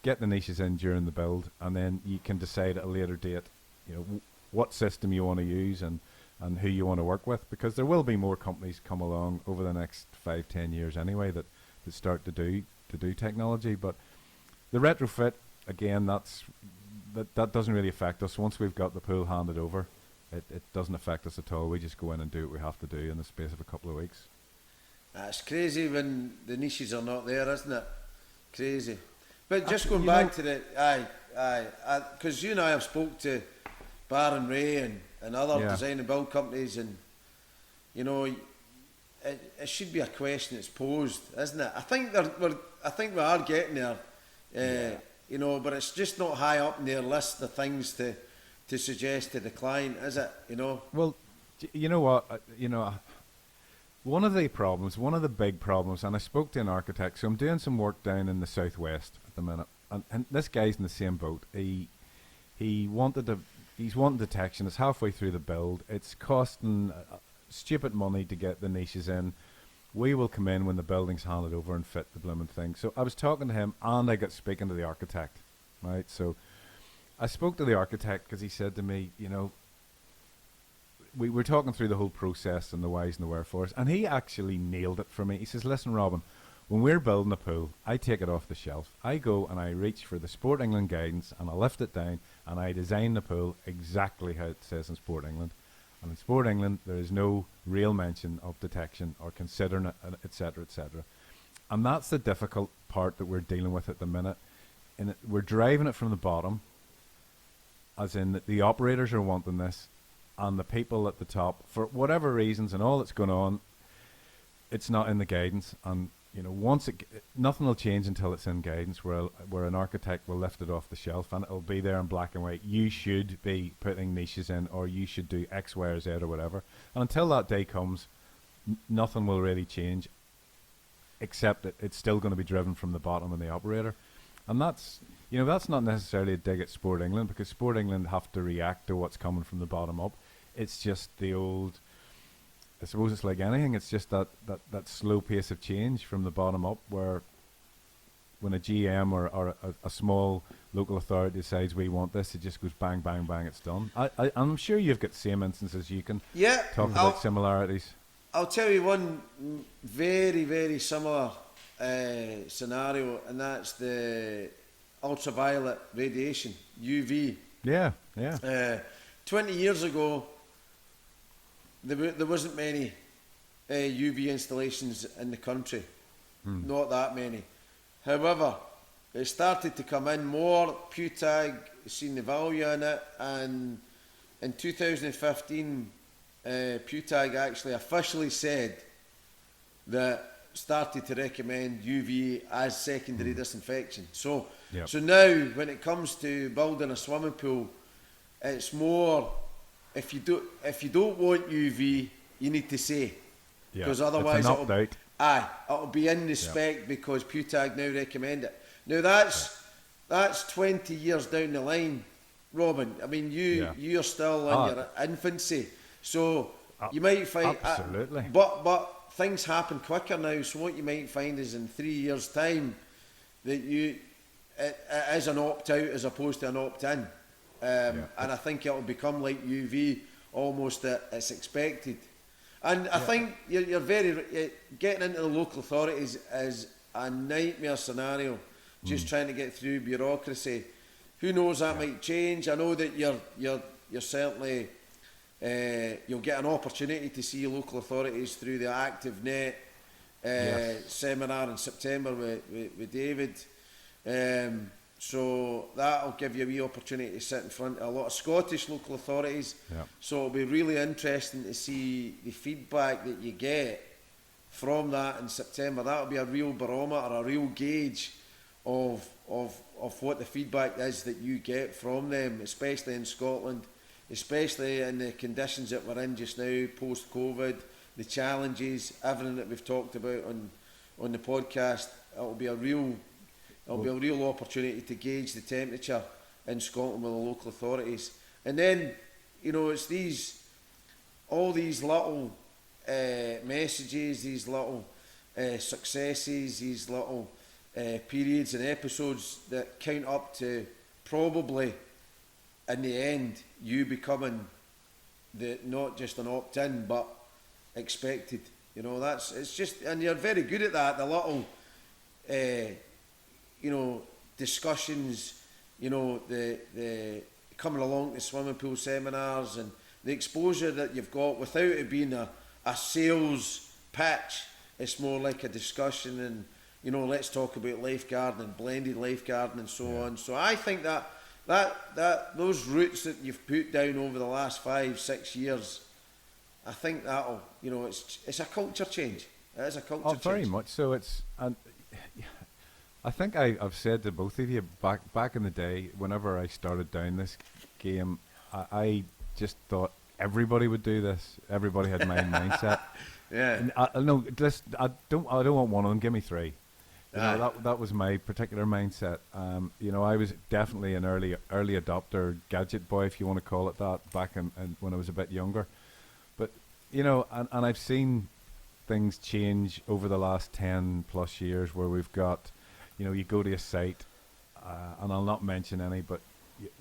get the niches in during the build, and then you can decide at a later date, you know, what system you want to use and who you want to work with, because there will be more companies come along over the next 5-10 years anyway that start to do technology. But the retrofit, again, that doesn't really affect us. Once we've got the pool handed over, it doesn't affect us at all. We just go in and do what we have to do in the space of a couple of weeks. It's crazy when the niches are not there, isn't it? Crazy. But just going back to the because you and I have spoke to Baron Ray and other design and build companies, and you know, it should be a question that's posed, isn't it? I think we are getting there, you know, but it's just not high up in their list of things to suggest to the client, is it? You know. Well, you know what, one of the big problems, and I spoke to an architect, so I'm doing some work down in the southwest at the minute, and this guy's in the same boat. He's wanting detection. It's halfway through the build. It's costing stupid money to get the niches in. We will come in when the building's handed over and fit the blooming thing. So I was talking to him, and I got speaking to the architect, right? So I spoke to the architect because he said to me, you know, we were talking through the whole process and the whys and the wherefores, and he actually nailed it for me. He says, listen, Robin, when we're building a pool, I take it off the shelf. I go and I reach for the Sport England guidance and I lift it down and I design the pool exactly how it says in Sport England. And in Sport England, there is no real mention of detection or considering it, etc., etc. And that's the difficult part that we're dealing with at the minute. We're driving it from the bottom, as in the operators are wanting this, and the people at the top, for whatever reasons and all that's going on, it's not in the guidance. And you know, nothing will change until it's in guidance, where an architect will lift it off the shelf and it'll be there in black and white. You should be putting niches in, or you should do X, Y, or Z, or whatever. And until that day comes, nothing will really change, except that it's still going to be driven from the bottom and the operator. And that's not necessarily a dig at Sport England, because Sport England have to react to what's coming from the bottom up. It's just the old, I suppose it's like anything, it's just that slow pace of change from the bottom up, where when a GM or a small local authority decides we want this, it just goes bang, bang, bang, it's done. I'm sure you've got the same instances. You can talk about similarities. I'll tell you one very, very similar scenario, and that's the ultraviolet radiation, UV. Yeah. 20 years ago, there wasn't many UV installations in the country, not that many. However, it started to come in more. PewTag seen the value in it, and in 2015, PewTag actually officially said that started to recommend UV as secondary disinfection. So now when it comes to building a swimming pool, it's more, if you don't want UV, you need to say, because otherwise it'll be in the spec, because PewTag now recommend it. Now that's 20 years down the line, Robin. I mean, you're still in your infancy, so you might find absolutely. But things happen quicker now. So what you might find is in 3 years' time that it is an opt out as opposed to an opt in. And I think it'll become like UV, almost that it's expected. And I think you're very getting into the local authorities is a nightmare scenario. Just trying to get through bureaucracy. Who knows, that might change. I know that you're certainly you'll get an opportunity to see local authorities through the ActiveNet seminar in September with David. So that'll give you a wee opportunity to sit in front of a lot of Scottish local authorities. So it'll be really interesting to see the feedback that you get from that in September. That'll be a real barometer, a real gauge of what the feedback is that you get from them, especially in Scotland, especially in the conditions that we're in just now, post-COVID, the challenges, everything that we've talked about on the podcast. It'll be a real opportunity to gauge the temperature in Scotland with the local authorities. And then, you know, it's all these little messages, these little successes, these little periods and episodes that count up to probably, in the end, you becoming not just an opt-in but expected. You know, it's just, and you're very good at that. The little discussions, the coming along to swimming pool seminars, and the exposure that you've got without it being a sales pitch. It's more like a discussion, and let's talk about lifeguarding and blended lifeguarding and so on. So I think that those routes that you've put down over the last 5-6 years, I think that'll, it's a culture change. It is a culture change. Very much so. I think I've said to both of you back in the day, whenever I started down this game, I just thought everybody would do this. Everybody had my mindset. And I don't want one of them. Give me three. That was my particular mindset. I was definitely an early adopter, gadget boy, if you want to call it that, back in when I was a bit younger. But and I've seen things change over the last 10 plus years, where we've got, you go to a site, and I'll not mention any, but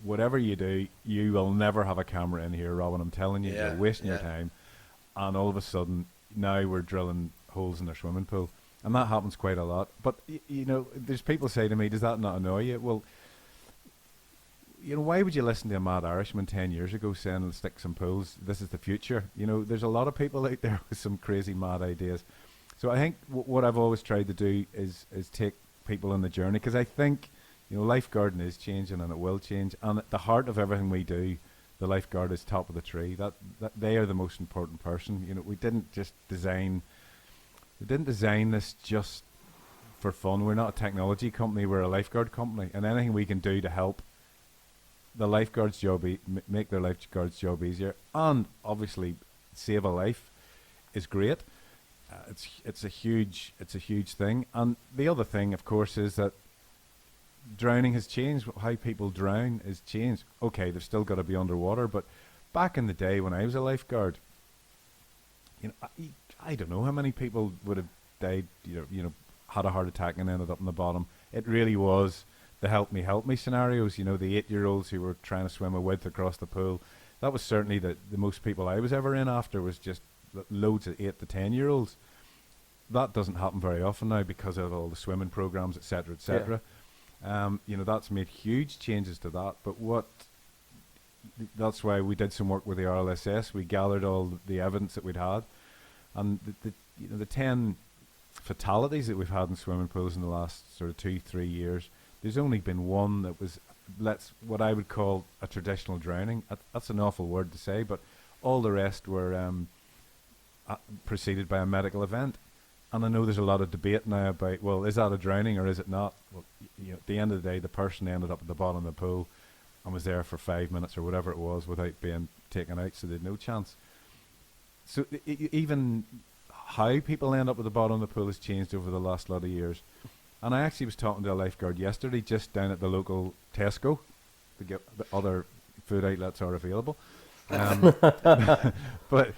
whatever you do, you will never have a camera in here, Robin. I'm telling you, you're wasting your time. And all of a sudden, now we're drilling holes in their swimming pool. And that happens quite a lot. But, you know, there's people say to me, does that not annoy you? Well, you know, why would you listen to a mad Irishman 10 years ago saying, let's stick some pools, this is the future? You know, there's a lot of people out there with some crazy mad ideas. So I think what I've always tried to do is take people on the journey, because I think, you know, lifeguarding is changing and it will change. And at the heart of everything we do, the lifeguard is top of the tree. That they are the most important person. You know, we didn't design this just for fun. We're not a technology company, we're a lifeguard company. And anything we can do to help the lifeguard's job, make their lifeguard's job easier, and obviously save a life, is great. It's a huge thing. And the other thing, of course, is that drowning has changed. How people drown has changed. Okay, they've still got to be underwater, but back in the day when I was a lifeguard, you know, I don't know how many people would have died, you know, had a heart attack and ended up in the bottom. It really was the help me scenarios, you know, the 8-year-olds who were trying to swim a width across the pool. That was certainly the most people I was ever in after, was just loads of 8 to 10-year-olds. That doesn't happen very often now because of all the swimming programs, etc., etc. You know, that's made huge changes to that. But that's why we did some work with the RLSS. We gathered all the evidence that we'd had, and the 10 fatalities that we've had in swimming pools in the last sort of 2-3 years. There's only been one that was, what I would call a traditional drowning. That's an awful word to say, but all the rest were preceded by a medical event. And I know there's a lot of debate now about, well, is that a drowning or is it not? Well, you know, at the end of the day, the person ended up at the bottom of the pool and was there for 5 minutes or whatever it was without being taken out, so they had no chance. So even how people end up at the bottom of the pool has changed over the last lot of years. And I actually was talking to a lifeguard yesterday just down at the local Tesco, to get the other food outlets are available. But,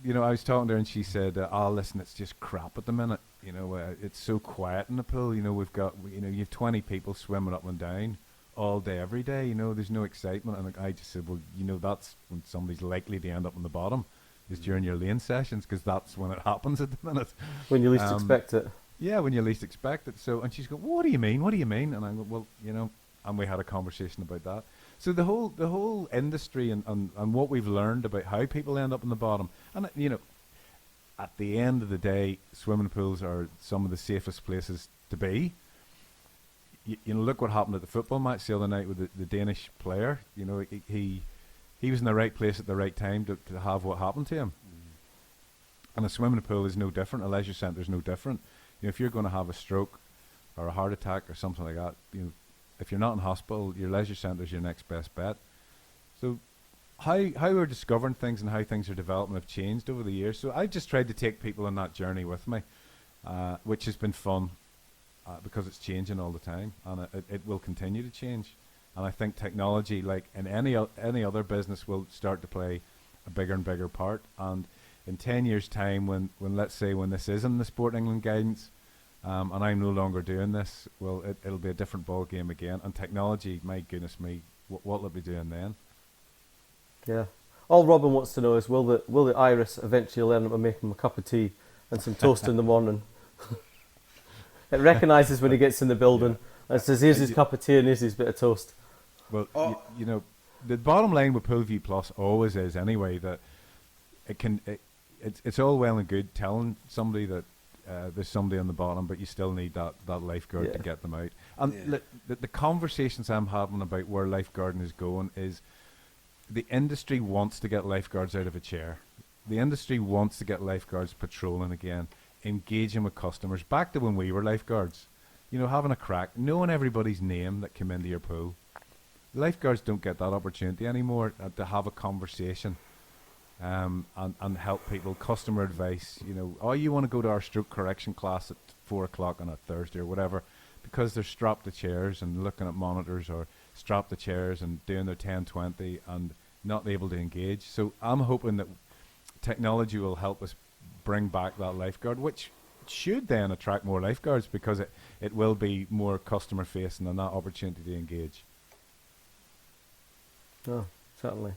you know, I was talking to her and she said, oh, listen, it's just crap at the minute. You know, it's so quiet in the pool. You know, you have 20 people swimming up and down all day, every day. You know, there's no excitement. And I just said, well, you know, that's when somebody's likely to end up on the bottom, is during your lane sessions, because that's when it happens at the minute. When you least expect it. Yeah, when you least expect it. So, and she's going, what do you mean? What do you mean? And I go, well, you know, and we had a conversation about that. So the whole industry and what we've learned about how people end up in the bottom, and you know, at the end of the day, swimming pools are some of the safest places to be. You know, look what happened at the football match the other night with the Danish player. You know, he was in the right place at the right time to have what happened to him. And a swimming pool is no different. A leisure centre is no different. You know, if you're going to have a stroke or a heart attack or something like that, you know, if you're not in hospital, your leisure centre is your next best bet. So how we're discovering things and how things are developing have changed over the years. So I've just tried to take people on that journey with me, which has been fun because it's changing all the time, and it will continue to change. And I think technology, like in any other business, will start to play a bigger and bigger part. And in 10 years' time, when let's say when this is in the Sport England guidance, and I'm no longer doing this, well, it'll be a different ball game again. And technology, my goodness me, what will it be doing then? Yeah. All Robin wants to know is, will the Iris eventually learn to make him a cup of tea and some toast in the morning? It recognises when he gets in the building and says, here's his cup of tea and here's his bit of toast. Well, you know, the bottom line with Poolview Plus always is anyway that it's all well and good telling somebody that there's somebody on the bottom, but you still need that lifeguard to get them out. And the conversations I'm having about where lifeguarding is going is the industry wants to get lifeguards out of a chair. The industry wants to get lifeguards patrolling again, engaging with customers. Back to when we were lifeguards, you know, having a crack, knowing everybody's name that came into your pool. Lifeguards don't get that opportunity anymore to have a conversation and help people. Customer advice, you know, oh, you want to go to our stroke correction class at 4 o'clock on a Thursday or whatever, because they're strapped to chairs and looking at monitors, or strapped to chairs and doing their 10-20 and not able to engage. So I'm hoping that technology will help us bring back that lifeguard, which should then attract more lifeguards, because it will be more customer facing and that opportunity to engage. No, certainly.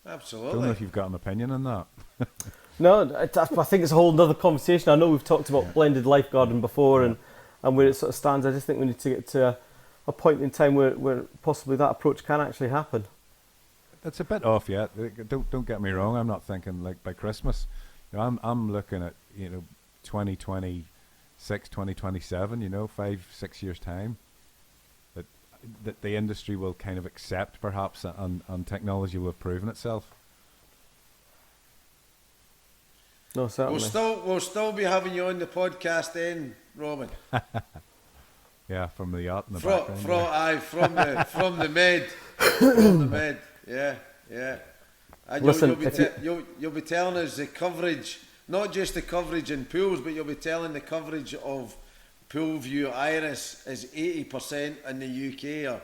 Absolutely. Don't know if you've got an opinion on that. No, I think it's a whole other conversation. I know we've talked about blended lifeguarding before and where it sort of stands. I just think we need to get to a point in time where possibly that approach can actually happen. It's a bit off yet. Don't get me wrong. I'm not thinking like by Christmas. You know, I'm looking at 2026, 2027. 5-6 years time. That the industry will kind of accept perhaps, and technology will have proven itself. No, certainly. We'll still be having you on the podcast then, Robin. Yeah, from the yacht in the background. From the med. From the med. Yeah. And Listen, you'll be telling us the coverage, not just the coverage in pools, but you'll be telling the coverage of Poolview Iris is 80% in the UK or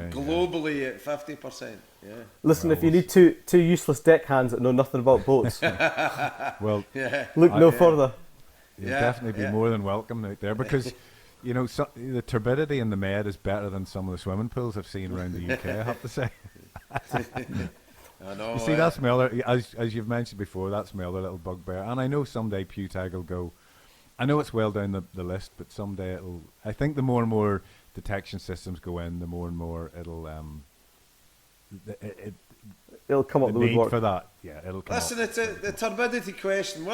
globally at 50%. Yeah. Listen, if you need two useless deckhands that know nothing about boats, well, look no further. You'll definitely be more than welcome out there because, the turbidity in the Med is better than some of the swimming pools I've seen around the UK, I have to say. I know. You see, that's my other, as you've mentioned before, that's my other little bugbear. And I know someday PewTag will go, I know it's well down the list, but someday I think the more and more detection systems go in, the more and more it'll come up the the need woodwork for that. Yeah, it'll come Listen, up. it's the turbidity question.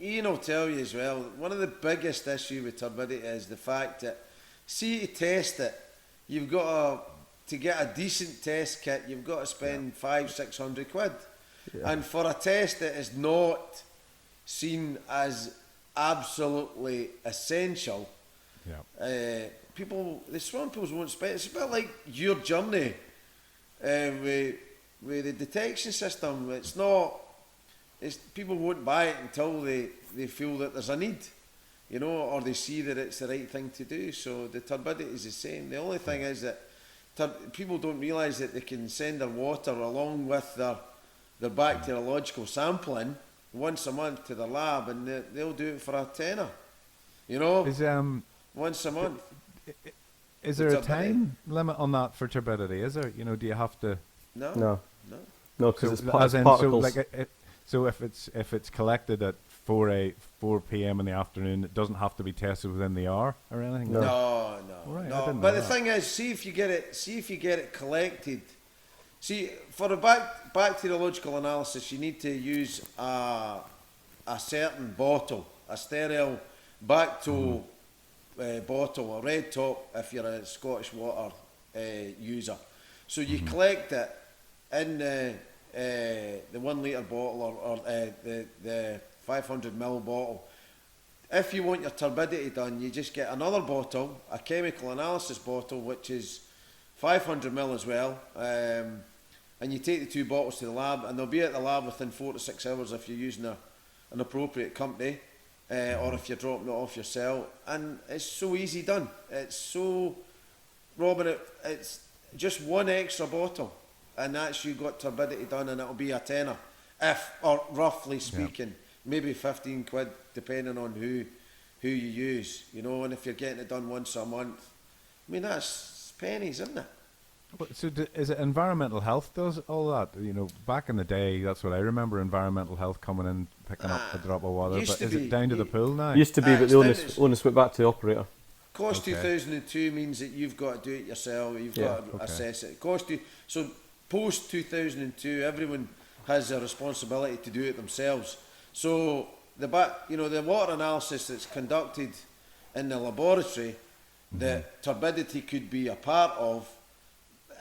Ian will tell you as well, one of the biggest issues with turbidity is the fact that, see, to test it, you've got to get a decent test kit, you've got to spend 500-600 quid. Yeah. And for a test that is not seen as absolutely essential, the swimming pools won't spend. It's a bit like your journey with the detection system. It's not. People won't buy it until they feel that there's a need, or they see that it's the right thing to do. So the turbidity is the same. The only thing is that people don't realise that they can send their water along with their bacteriological sampling once a month to the lab, and they'll do it for a tenner. Once a month. Is there a time limit on that for turbidity? Is there? Do you have to? No, because it's particles. So if it's collected at 4 p.m. in the afternoon, it doesn't have to be tested within the hour or anything. No. Right, no. But the thing is, see if you get it collected. See, for a bacteriological analysis, you need to use a certain bottle, a sterile Bacto bottle, a red top if you're a Scottish water user. So you collect it in the 1 litre bottle or the 500 ml bottle. If you want your turbidity done, you just get another bottle, a chemical analysis bottle, which is 500 ml as well, and you take the two bottles to the lab, and they'll be at the lab within 4 to 6 hours if you're using an appropriate company, or if you're dropping it off yourself. And it's so easy done. It's so, Robin, it's just one extra bottle, and that's you got turbidity done, and it'll be a tenner, or roughly speaking, maybe 15 quid, depending on who you use, and if you're getting it done once a month, I mean, that's pennies, isn't it? So is it environmental health does all that? Back in the day, that's what I remember, environmental health coming in, picking up a drop of water. But is it down to the pool now? Used to be, but the onus went back to the operator. Cost 2002 means that you've got to do it yourself, you've got to assess it. So post 2002, everyone has a responsibility to do it themselves. So the water analysis that's conducted in the laboratory, that turbidity could be a part of,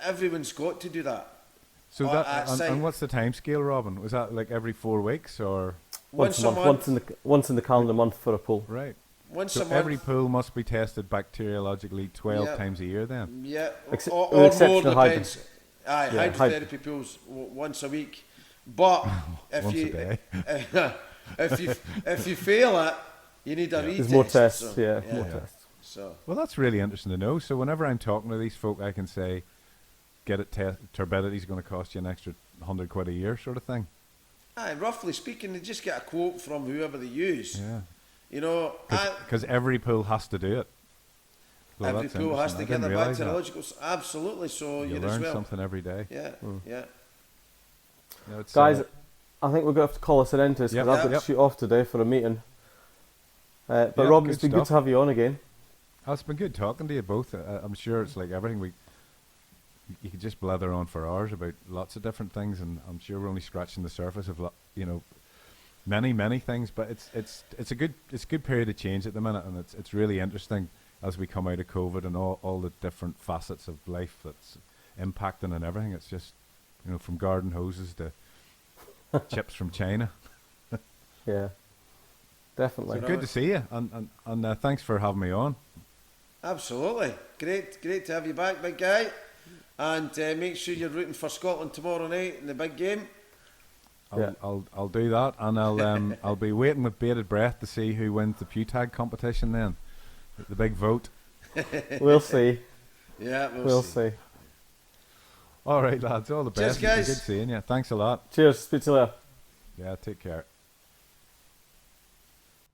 everyone's got to do that. So and what's the time scale, Robin? Was that like every 4 weeks or once a month? Once in the calendar month for a pool. Right. Once a month. Every pool must be tested bacteriologically 12 times a year then. Yeah, or more depends. Hydrotherapy pools once a week. But if you fail it, you need a retest. There's more tests. More tests. So well, that's really interesting to know. So whenever I'm talking to these folk, I can say, get it turbidity is going to cost you an extra 100 quid a year, sort of thing. Roughly speaking, they just get a quote from whoever they use. Yeah. Because every pool has to do it. Well, every that's pool has to interesting. I get didn't their realise that. bacteriological. Absolutely, so You you'd as learn well. something every day. Yeah, yeah. No, it's, Guys, I think we're going to have to call this an end to this because Yep. I've got Yep. to shoot off today for a meeting. But Yep, Rob, good it's been good stuff. to have you on again. oh, it's been good talking to you both. I'm sure it's like everything you could just blather on for hours about lots of different things, and I'm sure we're only scratching the surface of many things. But it's a good period of change at the minute, and it's really interesting as we come out of COVID and all the different facets of life that's impacting and everything. It's just from garden hoses to chips from China. Yeah, definitely. So good to see you, and thanks for having me on. Absolutely. Great to have you back, big guy. And make sure you're rooting for Scotland tomorrow night in the big game. I'll do that, and I'll be waiting with bated breath to see who wins the pew tag competition then. The big vote. We'll see. Yeah, We'll see. All right, lads. All the best. Cheers, guys. Good seeing you. Thanks a lot. Cheers. Speak to you later. Yeah, take care.